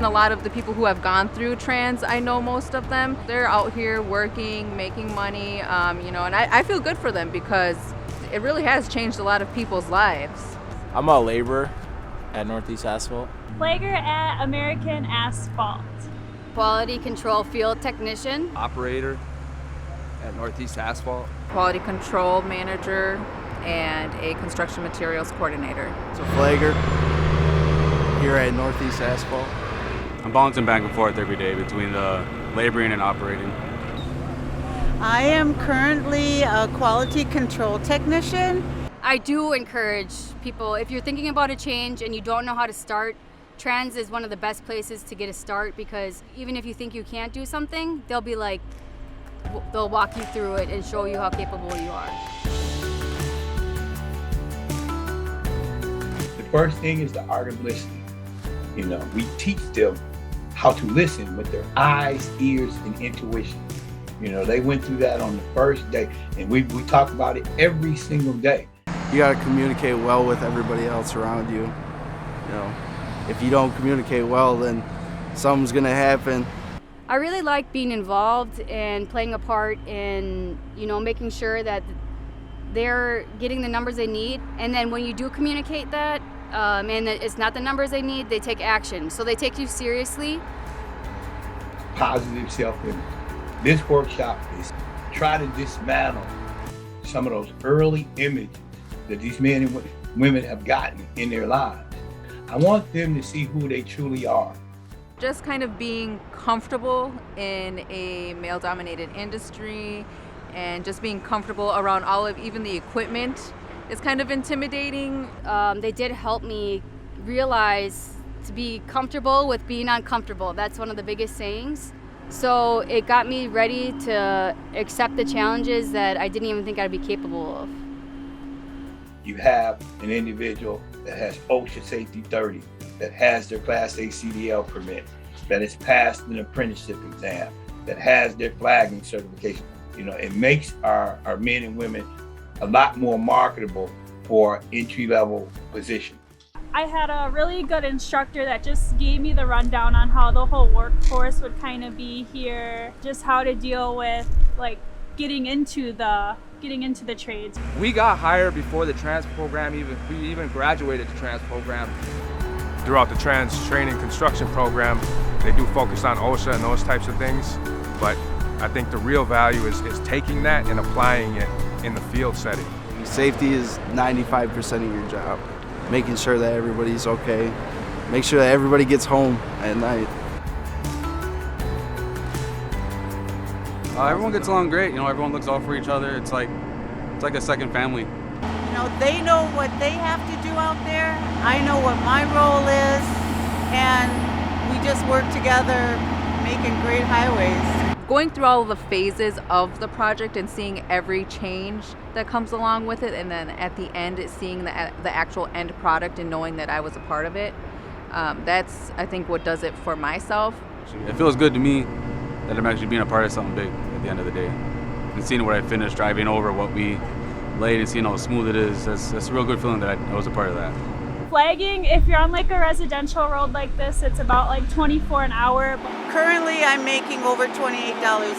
A lot of the people who have gone through trans, I know most of them, they're out here working, making money, and I feel good for them because it really has changed a lot of people's lives. I'm a laborer at Northeast Asphalt. Flagger at American Asphalt. Quality control field technician. Operator at Northeast Asphalt. Quality control manager and a construction materials coordinator. So Flagger here at Northeast Asphalt. I'm bouncing back and forth every day between the laboring and operating. I am currently a quality control technician. I do encourage people, if you're thinking about a change and you don't know how to start, trans is one of the best places to get a start, because even if you think you can't do something, they'll walk you through it and show you how capable you are. The first thing is the art of listening. We teach them how to listen with their eyes, ears, and intuition. They went through that on the first day, and we talk about it every single day. You got to communicate well with everybody else around you. If you don't communicate well, then something's going to happen. I really like being involved and playing a part in, making sure that they're getting the numbers they need. And then when you do communicate that, and that it's not the numbers they need, they take action. So they take you seriously. Positive self-image. This workshop is try to dismantle some of those early images that these men and women have gotten in their lives. I want them to see who they truly are. Just kind of being comfortable in a male-dominated industry and just being comfortable around all of even the equipment is kind of intimidating. They did help me realize to be comfortable with being uncomfortable. That's one of the biggest sayings. So it got me ready to accept the challenges that I didn't even think I'd be capable of. You have an individual that has OSHA Safety 30, that has their Class A CDL permit, that has passed an apprenticeship exam, that has their flagging certification. It makes our men and women a lot more marketable for entry-level position. I had a really good instructor that just gave me the rundown on how the whole workforce would kind of be here, just how to deal with getting into the trades. We got hired before the trans program we even graduated the trans program. Throughout the trans training construction program, they do focus on OSHA and those types of things, but I think the real value is taking that and applying it in the field setting. Safety is 95% of your job. Making sure that everybody's okay. Make sure that everybody gets home at night. Everyone gets along great. Everyone looks out for each other. It's like a second family. They know what they have to do out there. I know what my role is, and we just work together making great highways. Going through all of the phases of the project and seeing every change that comes along with it, and then at the end it's seeing the actual end product and knowing that I was a part of it, that's, I think, what does it for myself. It feels good to me that I'm actually being a part of something big at the end of the day. And seeing what I finished, driving over what we laid and seeing how smooth it is, that's a real good feeling that I was a part of that. Flagging, if you're on a residential road like this, it's about $24 an hour. Currently, I'm making over $28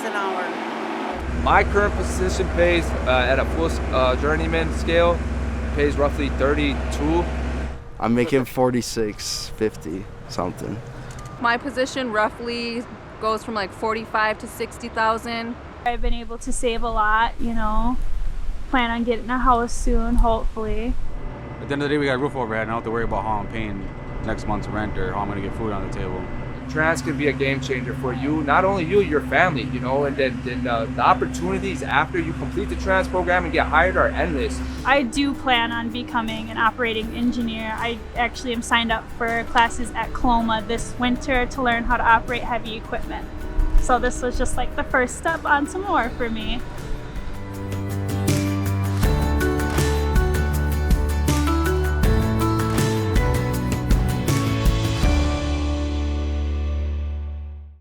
an hour. My current position pays at a full journeyman scale, pays roughly 32. I'm making $46.50 something. My position roughly goes from $45,000 to $60,000. I've been able to save a lot, plan on getting a house soon, hopefully. At the end of the day, we got a roof over our head. I don't have to worry about how I'm paying next month's rent or how I'm going to get food on the table. Trans can be a game changer for you, not only you, your family, and then the opportunities after you complete the trans program and get hired are endless. I do plan on becoming an operating engineer. I actually am signed up for classes at Coloma this winter to learn how to operate heavy equipment. So this was just the first step on some more for me.